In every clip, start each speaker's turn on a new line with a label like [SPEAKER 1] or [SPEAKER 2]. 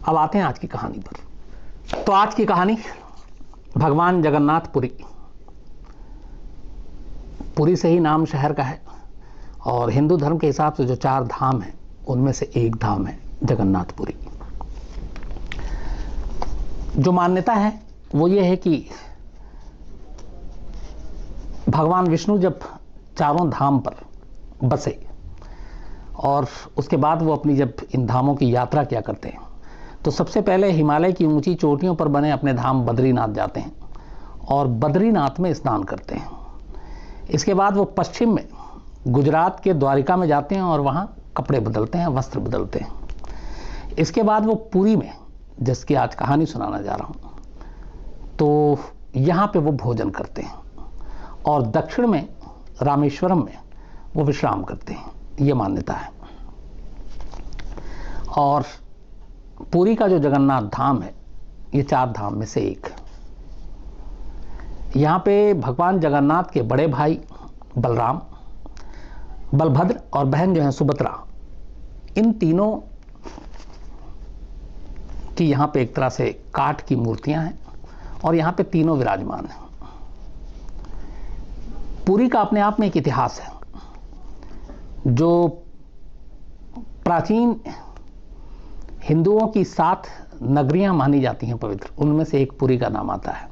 [SPEAKER 1] अब आते हैं आज की कहानी पर। तो आज की कहानी भगवान जगन्नाथपुरी। पुरी से ही नाम शहर का है और हिंदू धर्म के हिसाब से जो 4 धाम हैं उनमें से एक धाम है जगन्नाथपुरी। जो मान्यता है वो ये है कि भगवान विष्णु जब चारों धाम पर बसे और उसके बाद वो अपनी जब इन धामों की यात्रा किया करते हैं तो सबसे पहले हिमालय की ऊंची चोटियों पर बने अपने धाम बद्रीनाथ जाते हैं और बद्रीनाथ में स्नान करते हैं। इसके बाद वो पश्चिम में गुजरात के द्वारिका में जाते हैं और वहाँ कपड़े बदलते हैं, वस्त्र बदलते हैं। इसके बाद वो पुरी में, जिसकी आज कहानी सुनाना जा रहा हूँ, तो यहाँ पे वो भोजन करते हैं और दक्षिण में रामेश्वरम में वो विश्राम करते हैं, ये मान्यता है। और पुरी का जो जगन्नाथ धाम है ये 4 धाम में से एक है। यहाँ पे भगवान जगन्नाथ के बड़े भाई बलराम, बलभद्र और बहन जो है सुभद्रा, इन तीनों की यहाँ पे एक तरह से काठ की मूर्तियां हैं और यहाँ पे तीनों विराजमान हैं। पुरी का अपने आप में एक इतिहास है। जो प्राचीन हिंदुओं की 7 नगरियां मानी जाती हैं पवित्र, उनमें से एक पुरी का नाम आता है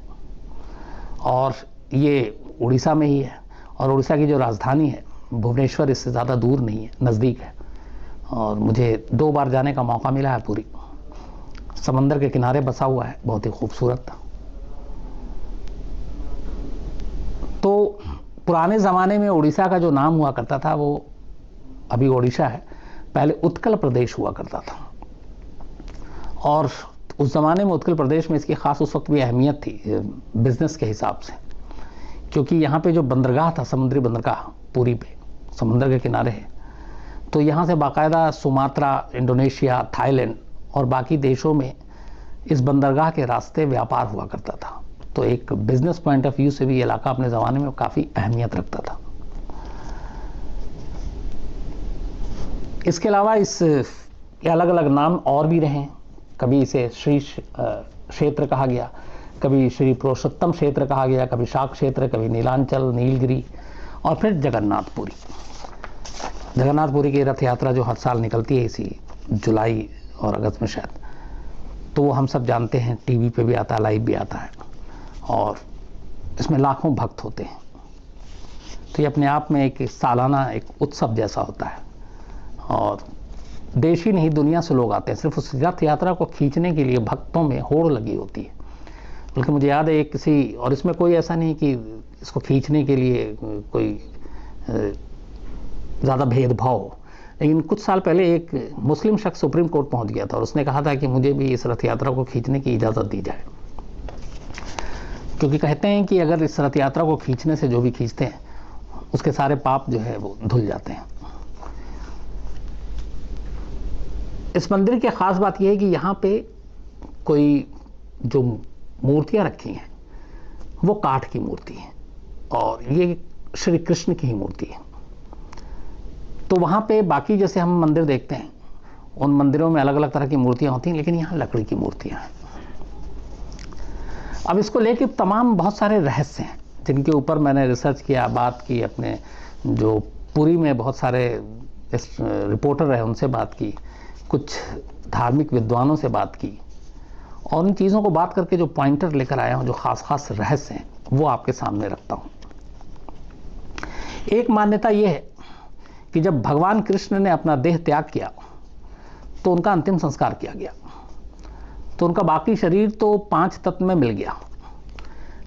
[SPEAKER 1] और ये उड़ीसा में ही है। और उड़ीसा की जो राजधानी है भुवनेश्वर इससे ज़्यादा दूर नहीं है, नज़दीक है। और मुझे 2 बार जाने का मौका मिला है पुरी। समंदर के किनारे बसा हुआ है, बहुत ही खूबसूरत। तो पुराने ज़माने में उड़ीसा का जो नाम हुआ करता था वो अभी ओडिशा है, पहले उत्कल प्रदेश हुआ करता था। और उस ज़माने में उत्कल प्रदेश में इसकी ख़ास उस वक्त भी अहमियत थी बिज़नेस के हिसाब से, क्योंकि यहाँ पे जो बंदरगाह था, समुद्री बंदरगाह पुरी पे समुद्र के किनारे है, तो यहाँ से बाकायदा सुमात्रा, इंडोनेशिया, थाईलैंड और बाकी देशों में इस बंदरगाह के रास्ते व्यापार हुआ करता था। तो एक बिजनेस पॉइंट ऑफ व्यू से भी ये इलाका अपने ज़माने में काफ़ी अहमियत रखता था। इसके अलावा इस अलग अलग नाम और भी रहे। कभी इसे श्री क्षेत्र कहा गया, कभी श्री पुरुषोत्तम क्षेत्र कहा गया, कभी शाक क्षेत्र, कभी नीलांचल, नीलगिरी और फिर जगन्नाथपुरी। जगन्नाथपुरी की रथ यात्रा जो हर साल निकलती है इसी जुलाई और अगस्त में शायद, तो वो हम सब जानते हैं, टीवी पे भी आता है, लाइव भी आता है और इसमें लाखों भक्त होते हैं। तो ये अपने आप में एक सालाना एक उत्सव जैसा होता है और देश ही नहीं दुनिया से लोग आते हैं सिर्फ उस रथ यात्रा को खींचने के लिए। भक्तों में होड़ लगी होती है। बल्कि मुझे याद है किसी, और इसमें कोई ऐसा नहीं कि इसको खींचने के लिए कोई ज़्यादा भेदभाव हो, लेकिन कुछ साल पहले एक मुस्लिम शख्स सुप्रीम कोर्ट पहुंच गया था और उसने कहा था कि मुझे भी इस रथ यात्रा को खींचने की इजाज़त दी जाए, क्योंकि कहते हैं कि अगर इस रथ यात्रा को खींचने से जो भी खींचते हैं उसके सारे पाप जो है वो धुल जाते हैं। इस मंदिर की खास बात यह है कि यहाँ पे कोई जो मूर्तियां रखी हैं वो काठ की मूर्ति है और ये श्री कृष्ण की ही मूर्ति है। तो वहाँ पे बाकी जैसे हम मंदिर देखते हैं उन मंदिरों में अलग अलग तरह की मूर्तियां होती हैं, लेकिन यहाँ लकड़ी की मूर्तियां हैं। अब इसको लेके तमाम बहुत सारे रहस्य हैं जिनके ऊपर मैंने रिसर्च किया, बात की, अपने जो पुरी में बहुत सारे रिपोर्टर रहे उनसे बात की, कुछ धार्मिक विद्वानों से बात की और उन चीज़ों को बात करके जो पॉइंटर लेकर आया हूँ, जो खास रहस्य हैं, वो आपके सामने रखता हूँ। एक मान्यता ये है कि जब भगवान कृष्ण ने अपना देह त्याग किया तो उनका अंतिम संस्कार किया गया, तो उनका बाकी शरीर तो 5 तत्व में मिल गया,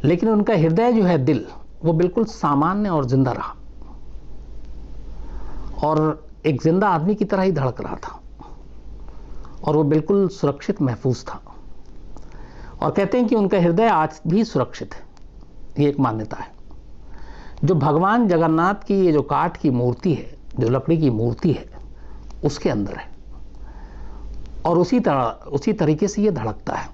[SPEAKER 1] लेकिन उनका हृदय जो है, दिल, वो बिल्कुल सामान्य और जिंदा रहा और एक जिंदा आदमी की तरह ही धड़क रहा था और वो बिल्कुल सुरक्षित महफूज था। और कहते हैं कि उनका हृदय आज भी सुरक्षित है। ये एक मान्यता है। जो भगवान जगन्नाथ की ये जो काठ की मूर्ति है, जो लकड़ी की मूर्ति है, उसके अंदर है और उसी तरीके से ये धड़कता है।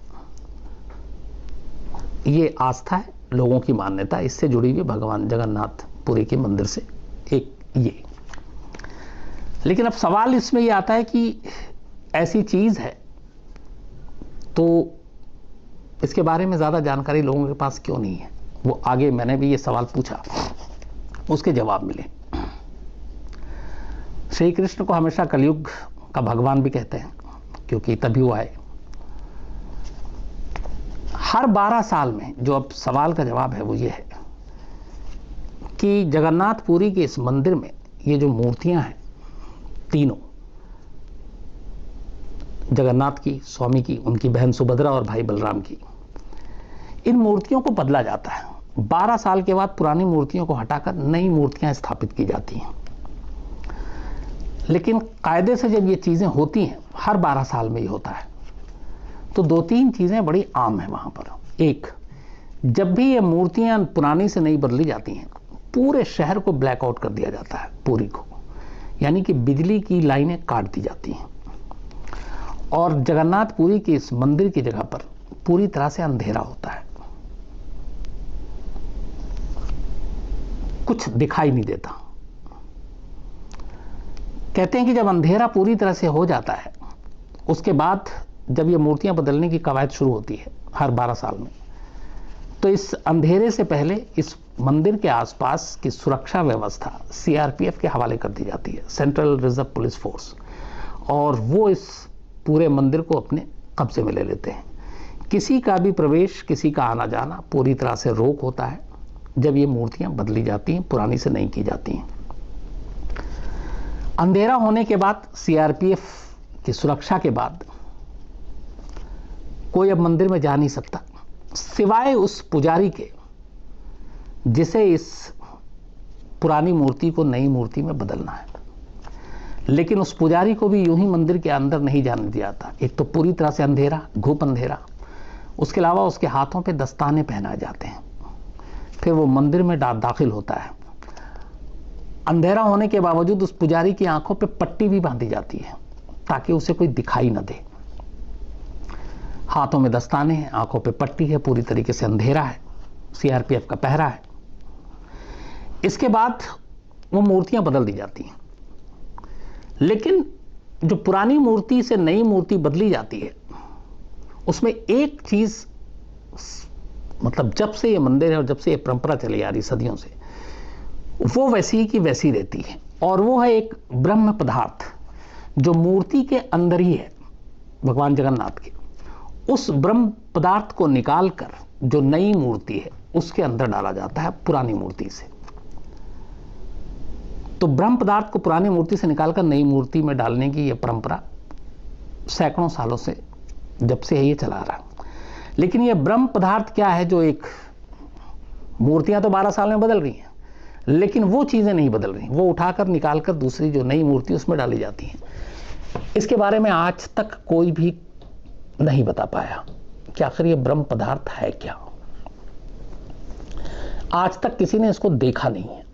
[SPEAKER 1] ये आस्था है, लोगों की मान्यता, इससे जुड़ी हुई भगवान जगन्नाथपुरी के मंदिर से एक ये। लेकिन अब सवाल इसमें ये आता है कि ऐसी चीज है तो इसके बारे में ज़्यादा जानकारी लोगों के पास क्यों नहीं है? वो आगे मैंने भी ये सवाल पूछा, उसके जवाब मिले। श्री कृष्ण को हमेशा कलयुग का भगवान भी कहते हैं, क्योंकि तभी वो आए। हर 12 साल में, जो अब सवाल का जवाब है वो ये है कि जगन्नाथपुरी के इस मंदिर में ये जो मूर्तियां हैं तीनों, जगन्नाथ की, स्वामी की, उनकी बहन सुभद्रा और भाई बलराम की, इन मूर्तियों को बदला जाता है। 12 साल के बाद पुरानी मूर्तियों को हटाकर नई मूर्तियां स्थापित की जाती हैं। लेकिन कायदे से जब ये चीजें होती हैं, हर 12 साल में ये होता है, तो 2-3 चीजें बड़ी आम है वहां पर। एक, जब भी ये मूर्तियां पुरानी से नई बदली जाती हैं, पूरे शहर को ब्लैकआउट कर दिया जाता है, पूरी को, यानी कि बिजली की लाइनें काट दी जाती हैं। और जगन्नाथपुरी के इस मंदिर की जगह पर पूरी तरह से अंधेरा होता है, कुछ दिखाई नहीं देता। कहते हैं कि जब अंधेरा पूरी तरह से हो जाता है, उसके बाद जब ये मूर्तियां बदलने की कवायद शुरू होती है हर 12 साल में, तो इस अंधेरे से पहले इस मंदिर के आसपास की सुरक्षा व्यवस्था सीआरपीएफ के हवाले कर दी जाती है, सेंट्रल रिजर्व पुलिस फोर्स, और वो इस पूरे मंदिर को अपने कब्जे में ले लेते हैं। किसी का भी प्रवेश, किसी का आना जाना पूरी तरह से रोक होता है जब ये मूर्तियां बदली जाती हैं, पुरानी से नहीं की जाती हैं। अंधेरा होने के बाद, सीआरपीएफ की सुरक्षा के बाद, कोई अब मंदिर में जा नहीं सकता, सिवाय उस पुजारी के जिसे इस पुरानी मूर्ति को नई मूर्ति में बदलना है। लेकिन उस पुजारी को भी यूं ही मंदिर के अंदर नहीं जाने दिया जाता। एक तो पूरी तरह से अंधेरा, घुप अंधेरा, उसके अलावा उसके हाथों पे दस्ताने पहनाए जाते हैं। फिर वो मंदिर में दाखिल होता है। अंधेरा होने के बावजूद उस पुजारी की आंखों पे पट्टी भी बांधी जाती है ताकि उसे कोई दिखाई न दे। हाथों में दस्ताने हैं, आंखों पे पट्टी है, पूरी तरीके से अंधेरा है, सीआरपीएफ का पहरा है। इसके बाद वो मूर्तियां बदल दी जाती हैं। लेकिन जो पुरानी मूर्ति से नई मूर्ति बदली जाती है, उसमें एक चीज, मतलब जब से ये मंदिर है और जब से ये परंपरा चली आ रही सदियों से, वो वैसी की वैसी रहती है, और वो है एक ब्रह्म पदार्थ जो मूर्ति के अंदर ही है, भगवान जगन्नाथ के। उस ब्रह्म पदार्थ को निकालकर जो नई मूर्ति है उसके अंदर डाला जाता है पुरानी मूर्ति से। तो ब्रह्म पदार्थ को पुरानी मूर्ति से निकालकर नई मूर्ति में डालने की यह परंपरा सैकड़ों सालों से, जब से ये चला रहा। लेकिन यह ब्रह्म पदार्थ क्या है, जो एक मूर्तियां तो 12 साल में बदल रही हैं, लेकिन वो चीजें नहीं बदल रही, वो उठाकर निकालकर दूसरी जो नई मूर्ति उसमें डाली जाती हैं। इसके बारे में आज तक कोई भी नहीं बता पाया कि आखिर ये ब्रह्म पदार्थ है क्या। आज तक किसी ने इसको देखा नहीं है,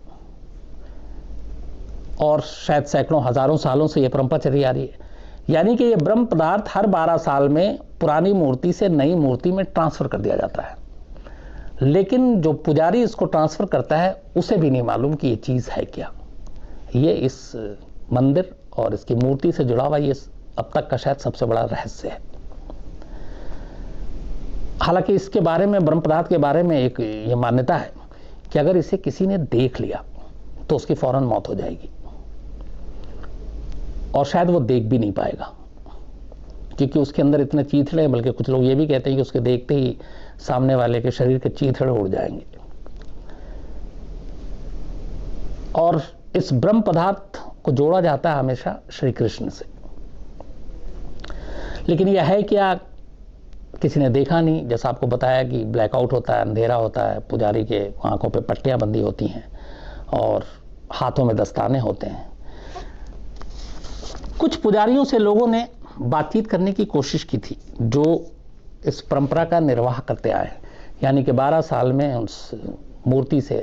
[SPEAKER 1] और शायद सैकड़ों हजारों सालों से यह परंपरा चली आ रही है। यानी कि यह ब्रह्म पदार्थ हर 12 साल में पुरानी मूर्ति से नई मूर्ति में ट्रांसफर कर दिया जाता है। लेकिन जो पुजारी इसको ट्रांसफर करता है उसे भी नहीं मालूम कि ये चीज है क्या। ये इस मंदिर और इसकी मूर्ति से जुड़ा हुआ ये अब तक का शायद सबसे बड़ा रहस्य है। हालांकि इसके बारे में, ब्रह्म पदार्थ के बारे में एक ये मान्यता है कि अगर इसे किसी ने देख लिया तो उसकी फौरन मौत हो जाएगी, और शायद वो देख भी नहीं पाएगा, क्योंकि उसके अंदर इतने चीथड़े हैं। बल्कि कुछ लोग ये भी कहते हैं कि उसके देखते ही सामने वाले के शरीर के चीथड़े उड़ जाएंगे। और इस ब्रह्म पदार्थ को जोड़ा जाता है हमेशा श्री कृष्ण से। लेकिन यह है क्या, किसी ने देखा नहीं। जैसा आपको बताया कि ब्लैकआउट होता है, अंधेरा होता है, पुजारी के आंखों पे पट्टियां बंधी होती हैं और हाथों में दस्ताने होते हैं। कुछ पुजारियों से लोगों ने बातचीत करने की कोशिश की थी, जो इस परंपरा का निर्वाह करते आए, यानी कि 12 साल में उस मूर्ति से,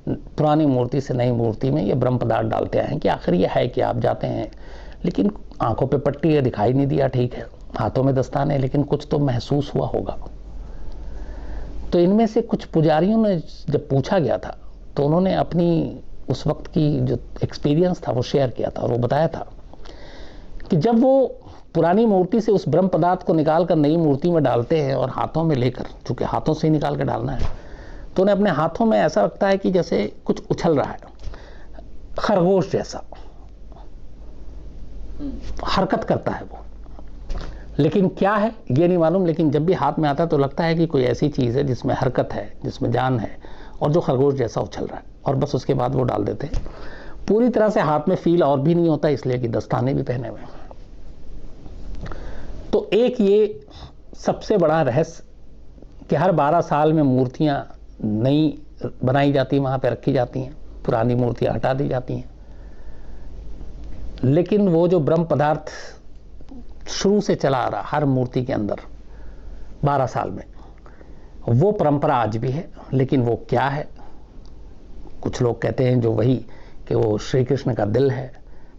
[SPEAKER 1] पुरानी मूर्ति से नई मूर्ति में ये ब्रह्म पदार्थ डालते आए हैं कि आखिर ये है कि आप जाते हैं, लेकिन आंखों पे पट्टी है, दिखाई नहीं दिया, ठीक है, हाथों में दस्ताने है, लेकिन कुछ तो महसूस हुआ होगा। तो इनमें से कुछ पुजारियों ने जब पूछा गया था तो उन्होंने अपनी उस वक्त की जो एक्सपीरियंस था वो शेयर किया था, और वो बताया था कि जब वो पुरानी मूर्ति से उस ब्रह्म पदार्थ को निकाल कर नई मूर्ति में डालते हैं और हाथों में लेकर, चूंकि हाथों से ही निकाल कर डालना है, तो उन्हें अपने हाथों में ऐसा लगता है कि जैसे कुछ उछल रहा है, खरगोश जैसा हरकत करता है वो। लेकिन क्या है ये नहीं मालूम, लेकिन जब भी हाथ में आता है तो लगता है कि कोई ऐसी चीज़ है जिसमें हरकत है, जिसमें जान है और जो खरगोश जैसा उछल रहा है, और बस उसके बाद वो डाल देते हैं। पूरी तरह से हाथ में फील और भी नहीं होता, इसलिए कि दस्ताने भी पहने हुए हैं। तो एक ये सबसे बड़ा रहस्य कि हर 12 साल में मूर्तियां नई बनाई जाती, वहां पे रखी जाती हैं, पुरानी मूर्तियां हटा दी जाती हैं, लेकिन वो जो ब्रह्म पदार्थ शुरू से चला आ रहा हर मूर्ति के अंदर 12 साल में, वो परंपरा आज भी है। लेकिन वो क्या है, कुछ लोग कहते हैं जो वही कि वो श्री कृष्ण का दिल है,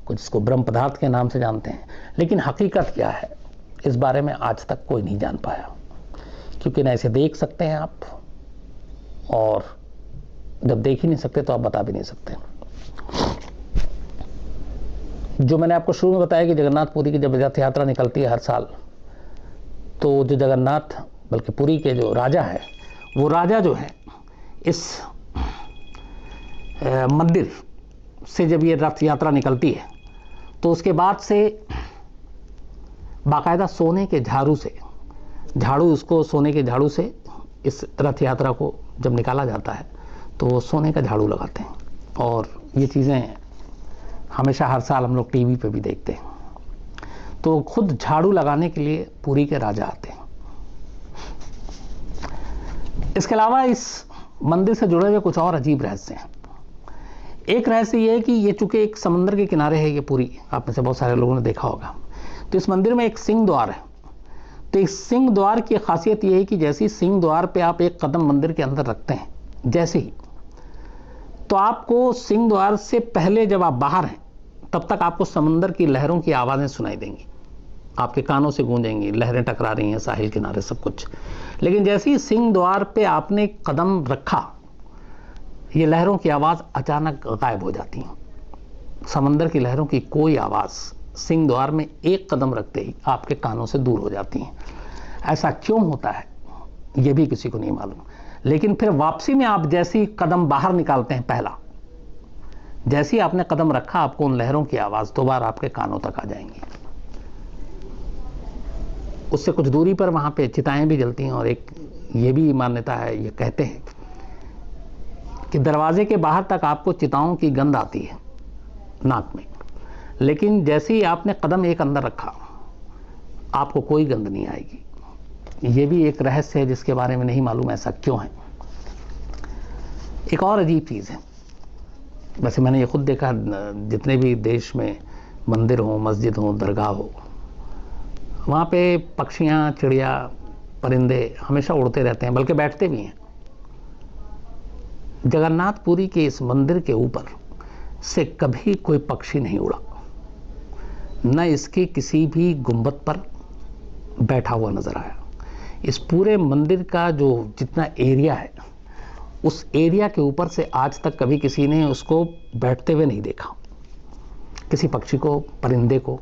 [SPEAKER 1] कुछ इसको ब्रह्म पदार्थ के नाम से जानते हैं, लेकिन हकीकत क्या है इस बारे में आज तक कोई नहीं जान पाया, क्योंकि ना इसे देख सकते हैं आप, और जब देख ही नहीं सकते तो आप बता भी नहीं सकते। जो मैंने आपको शुरू में बताया कि जगन्नाथपुरी की जब रथ यात्रा निकलती है हर साल, तो जो जगन्नाथ बल्कि पुरी के जो राजा है, वो राजा जो है इस मंदिर से जब ये रथ यात्रा निकलती है तो उसके बाद से बाकायदा सोने के झाड़ू से, उसको सोने के झाड़ू से इस रथ यात्रा को जब निकाला जाता है तो वो सोने का झाड़ू लगाते हैं। और ये चीज़ें हमेशा हर साल हम लोग टीवी पे भी देखते हैं। तो खुद झाड़ू लगाने के लिए पुरी के राजा आते हैं। इसके अलावा इस मंदिर से जुड़े हुए कुछ और अजीब रहस्य हैं। एक रहस्य ये है कि ये चूंकि एक समुद्र के किनारे है, ये पुरी, आप में से बहुत सारे लोगों ने देखा होगा, तो इस मंदिर में एक सिंह द्वार है। तो इस सिंह द्वार की खासियत ये है कि जैसे ही सिंह द्वार पे आप एक कदम मंदिर के अंदर रखते हैं, जैसे ही, तो आपको सिंह द्वार से पहले जब आप बाहर हैं तब तक आपको समुद्र की लहरों की आवाज़ें सुनाई देंगी, आपके कानों से गूंजेंगी, लहरें टकरा रही हैं साहिल किनारे, सब कुछ। लेकिन जैसे ही सिंह द्वार पे आपने कदम रखा, ये लहरों की आवाज़ अचानक गायब हो जाती है। समंदर की लहरों की कोई आवाज़ सिंह द्वार में एक कदम रखते ही आपके कानों से दूर हो जाती हैं। ऐसा क्यों होता है ये भी किसी को नहीं मालूम। लेकिन फिर वापसी में आप जैसे ही कदम बाहर निकालते हैं, पहला जैसे ही आपने कदम रखा, आपको उन लहरों की आवाज़ दोबारा आपके कानों तक आ जाएंगी। उससे कुछ दूरी पर वहाँ पे चिताएं भी जलती हैं, और एक ये भी मान्यता है, ये कहते हैं कि दरवाजे के बाहर तक आपको चिताओं की गंध आती है नाक में, लेकिन जैसे ही आपने कदम एक अंदर रखा आपको कोई गंध नहीं आएगी। ये भी एक रहस्य है जिसके बारे में नहीं मालूम ऐसा क्यों है। एक और अजीब चीज़ है, वैसे मैंने ये खुद देखा, जितने भी देश में मंदिर हो, मस्जिद हो, दरगाह हो, वहाँ पे पक्षियाँ, चिड़िया, परिंदे हमेशा उड़ते रहते हैं, बल्कि बैठते भी हैं। जगन्नाथपुरी के इस मंदिर के ऊपर से कभी कोई पक्षी नहीं उड़ा, न इसके किसी भी गुंबद पर बैठा हुआ नजर आया। इस पूरे मंदिर का जो जितना एरिया है, उस एरिया के ऊपर से आज तक कभी किसी ने उसको बैठते हुए नहीं देखा, किसी पक्षी को, परिंदे को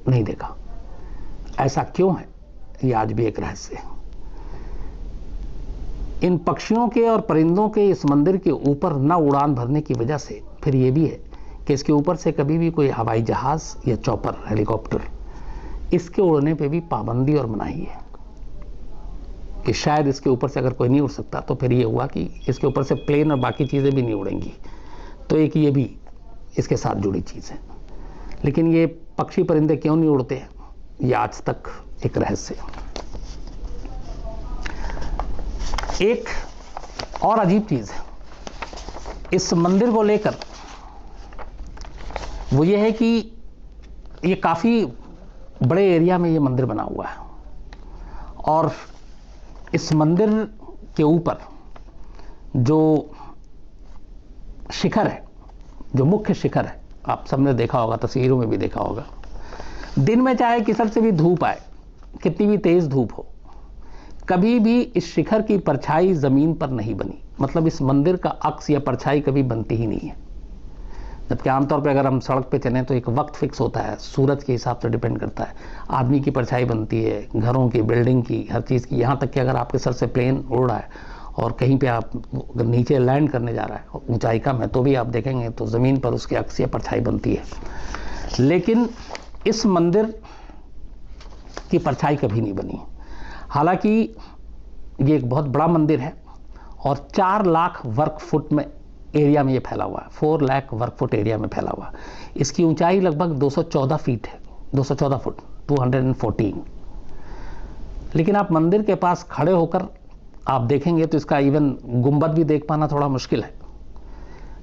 [SPEAKER 1] नहीं देखा। ऐसा क्यों है, ये आज भी एक रहस्य है। इन पक्षियों के और परिंदों के इस मंदिर के ऊपर न उड़ान भरने की वजह से फिर ये भी है कि इसके ऊपर से कभी भी कोई हवाई जहाज या चॉपर, हेलीकॉप्टर, इसके उड़ने पे भी पाबंदी और मनाही है कि शायद इसके ऊपर से अगर कोई नहीं उड़ सकता तो फिर ये हुआ कि इसके ऊपर से प्लेन और बाकी चीज़ें भी नहीं उड़ेंगी। तो एक ये भी इसके साथ जुड़ी चीज़ है। लेकिन ये पक्षी परिंदे क्यों नहीं उड़ते हैं, ये आज तक एक रहस्य है। एक और अजीब चीज़ है इस मंदिर को लेकर, वो ये है कि ये काफ़ी बड़े एरिया में ये मंदिर बना हुआ है, और इस मंदिर के ऊपर जो शिखर है, जो मुख्य शिखर है, आप सबने देखा होगा, तस्वीरों में भी देखा होगा, दिन में चाहे किधर से भी धूप आए, कितनी भी तेज धूप हो, कभी भी इस शिखर की परछाई जमीन पर नहीं बनी। मतलब इस मंदिर का अक्स या परछाई कभी बनती ही नहीं है। जबकि आमतौर पे अगर हम सड़क पे चलें तो एक वक्त फिक्स होता है, सूरज के हिसाब से डिपेंड करता है, आदमी की परछाई बनती है, घरों की, बिल्डिंग की, हर चीज़ की। यहाँ तक कि अगर आपके सर से प्लेन उड़ रहा है और कहीं पे आप अगर नीचे लैंड करने जा रहा है, ऊंचाई कम है, तो भी आप देखेंगे तो ज़मीन पर उसकी अक्स या परछाई बनती है। लेकिन इस मंदिर की परछाई कभी नहीं बनी। हालांकि ये एक बहुत बड़ा मंदिर है और 4 लाख वर्ग फुट में एरिया में ये फैला हुआ है, 4 लाख वर्ग फुट एरिया में फैला हुआ है। इसकी ऊंचाई लगभग 214 फीट है, 214 फुट, 214। लेकिन आप मंदिर के पास खड़े होकर आप देखेंगे तो इसका इवन गुंबद भी देख पाना थोड़ा मुश्किल है।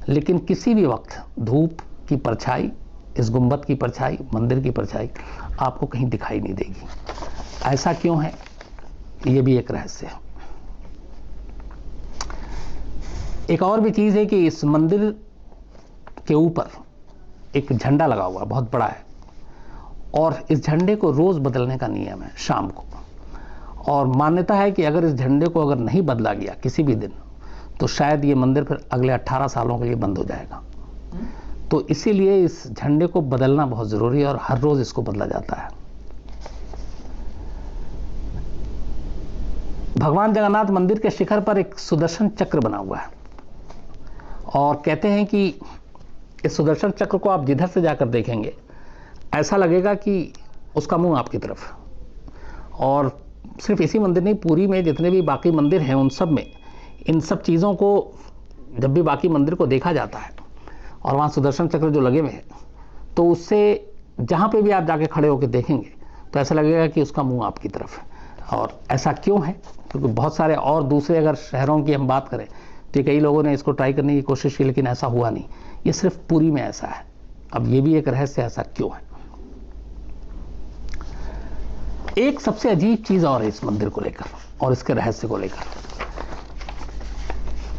[SPEAKER 1] लेकिन किसी भी वक्त धूप की परछाई, इस गुंबद की परछाई, मंदिर की परछाई आपको कहीं दिखाई नहीं देगी। ऐसा क्यों है, ये भी एक रहस्य है। एक और भी चीज़ है कि इस मंदिर के ऊपर एक झंडा लगा हुआ, बहुत बड़ा है, और इस झंडे को रोज़ बदलने का नियम है शाम को। और मान्यता है कि अगर इस झंडे को अगर नहीं बदला गया किसी भी दिन, तो शायद ये मंदिर फिर अगले 18 सालों के लिए बंद हो जाएगा। तो इसीलिए इस झंडे को बदलना बहुत ज़रूरी है और हर रोज़ इसको बदला जाता है। भगवान जगन्नाथ मंदिर के शिखर पर एक सुदर्शन चक्र बना हुआ है और कहते हैं कि इस सुदर्शन चक्र को आप जिधर से जाकर देखेंगे ऐसा लगेगा कि उसका मुंह आपकी तरफ। और सिर्फ इसी मंदिर नहीं, पूरी में जितने भी बाकी मंदिर हैं उन सब में इन सब चीज़ों को, जब भी बाकी मंदिर को देखा जाता है और वहाँ सुदर्शन चक्र जो लगे हुए हैं, तो उससे जहाँ पे भी आप जाके खड़े होकर देखेंगे तो ऐसा लगेगा कि उसका मुंह आपकी तरफ है। और ऐसा क्यों है, क्योंकि बहुत सारे और दूसरे अगर शहरों की हम बात करें तो कई लोगों ने इसको ट्राई करने की कोशिश की, लेकिन ऐसा हुआ नहीं। ये सिर्फ पुरी में ऐसा है। अब ये भी एक रहस्य, ऐसा क्यों है। एक सबसे अजीब चीज और है इस मंदिर को लेकर और इसके रहस्य को लेकर।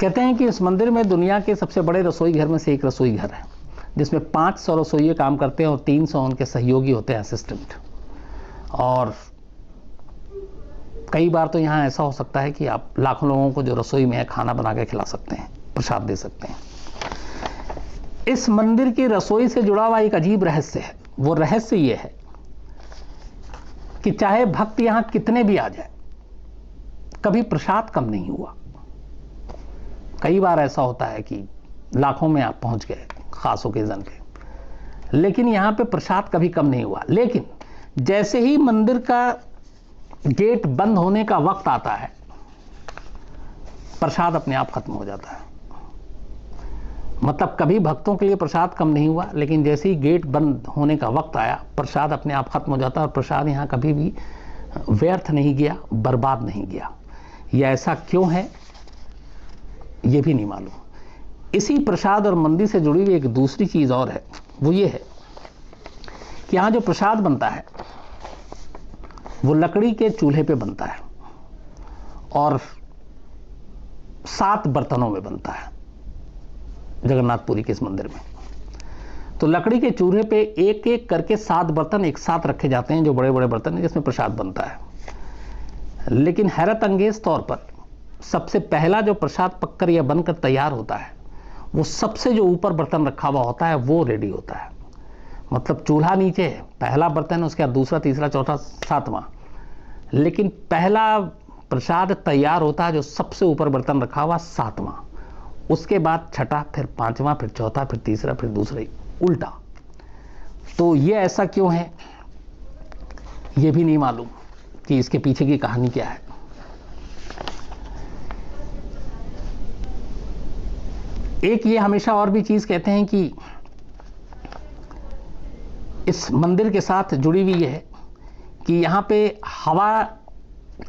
[SPEAKER 1] कहते हैं कि इस मंदिर में दुनिया के सबसे बड़े रसोई घर में से एक रसोई घर है, जिसमें 500 रसोइये काम करते हैं और 300 उनके सहयोगी होते हैं, असिस्टेंट। और कई बार तो यहाँ ऐसा हो सकता है कि आप लाखों लोगों को जो रसोई में है खाना बना के खिला सकते हैं, प्रसाद दे सकते हैं। इस मंदिर की रसोई से जुड़ा हुआ एक अजीब रहस्य है। वो रहस्य ये है कि चाहे भक्त यहाँ कितने भी आ जाए, कभी प्रसाद कम नहीं हुआ। कई बार ऐसा होता है कि लाखों में आप पहुंच गए खास ओकेजन पे, लेकिन यहाँ पे प्रसाद कभी कम नहीं हुआ। लेकिन जैसे ही मंदिर का गेट बंद होने का वक्त आता है, प्रसाद अपने आप खत्म हो जाता है। मतलब कभी भक्तों के लिए प्रसाद कम नहीं हुआ, लेकिन जैसे ही गेट बंद होने का वक्त आया, प्रसाद अपने आप खत्म हो जाता है। और प्रसाद यहाँ कभी भी व्यर्थ नहीं गया, बर्बाद नहीं गया। यह ऐसा क्यों है, यह भी नहीं मालूम। इसी प्रसाद और मंदिर से जुड़ी हुई एक दूसरी चीज और है, वो ये है कि यहाँ जो प्रसाद बनता है वो लकड़ी के चूल्हे पे बनता है और 7 बर्तनों में बनता है जगन्नाथपुरी के इस मंदिर में। तो लकड़ी के चूल्हे पे एक एक करके 7 बर्तन एक साथ रखे जाते हैं, जो बड़े बड़े बर्तन हैं जिसमें प्रसाद बनता है। लेकिन हैरत अंगेज तौर पर सबसे पहला जो प्रसाद पककर या बनकर तैयार होता है, वो सबसे जो ऊपर बर्तन रखा हुआ होता है वो रेडी होता है। मतलब चूल्हा नीचे है, पहला बर्तन, उसके बाद दूसरा, तीसरा, चौथा, 7वां, लेकिन पहला प्रसाद तैयार होता है जो सबसे ऊपर बर्तन रखा हुआ 7वां, उसके बाद छठा, फिर 5वां, फिर चौथा, फिर तीसरा, फिर दूसरा, उल्टा। तो ये ऐसा क्यों है, ये भी नहीं मालूम कि इसके पीछे की कहानी क्या है। एक ये हमेशा और भी चीज कहते हैं कि इस मंदिर के साथ जुड़ी हुई है कि यहाँ पे हवा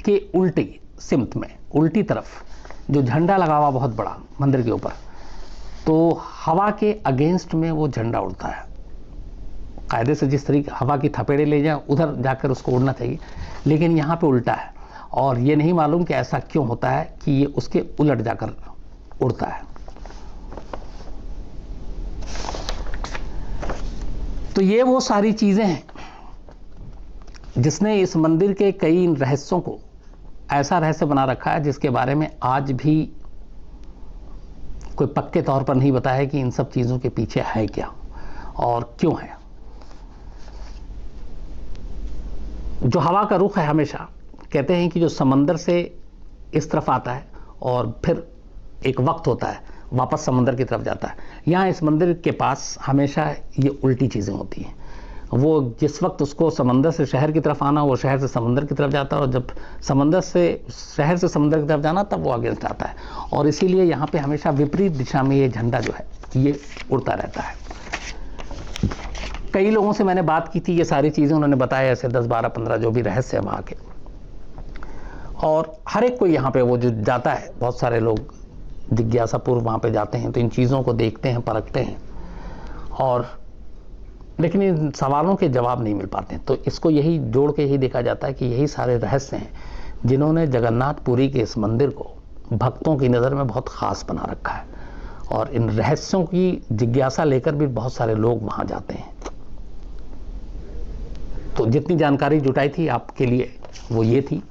[SPEAKER 1] के उल्टी सिमत में, उल्टी तरफ जो झंडा लगा हुआ बहुत बड़ा मंदिर के ऊपर, तो हवा के अगेंस्ट में वो झंडा उड़ता है। कायदे से जिस तरीके हवा की थपेड़े ले जाए उधर जाकर उसको उड़ना चाहिए, लेकिन यहाँ पे उल्टा है। और ये नहीं मालूम कि ऐसा क्यों होता है कि ये उसके उलट जाकर उड़ता है। तो ये वो सारी चीजें हैं जिसने इस मंदिर के कई रहस्यों को ऐसा रहस्य बना रखा है जिसके बारे में आज भी कोई पक्के तौर पर नहीं बताया कि इन सब चीजों के पीछे है क्या। और क्यों है। जो हवा का रुख है, हमेशा कहते हैं कि जो समंदर से इस तरफ आता है और फिर एक वक्त होता है वापस समंदर की तरफ जाता है, यहाँ इस मंदिर के पास हमेशा ये उल्टी चीज़ें होती हैं। वो जिस वक्त उसको समंदर से शहर की तरफ आना, वो शहर से समंदर की तरफ जाता है, और जब समंदर से शहर से समंदर की तरफ जाना, तब वो अगेंस्ट आता है। और इसीलिए यहाँ पे हमेशा विपरीत दिशा में ये झंडा जो है ये उड़ता रहता है। कई लोगों से मैंने बात की थी, ये सारी चीज़ें उन्होंने बताया, ऐसे 10, 12, 15 जो भी रहस्य है वहाँ के। और हर एक कोई यहाँ पे वो जो जाता है, बहुत सारे लोग जिज्ञासापूर्व वहाँ पे जाते हैं, तो इन चीज़ों को देखते हैं, परखते हैं, और लेकिन इन सवालों के जवाब नहीं मिल पाते हैं। तो इसको यही जोड़ के यही देखा जाता है कि यही सारे रहस्य हैं जिन्होंने जगन्नाथपुरी के इस मंदिर को भक्तों की नज़र में बहुत ख़ास बना रखा है। और इन रहस्यों की जिज्ञासा लेकर भी बहुत सारे लोग वहाँ जाते हैं। तो जितनी जानकारी जुटाई थी आपके लिए वो ये थी।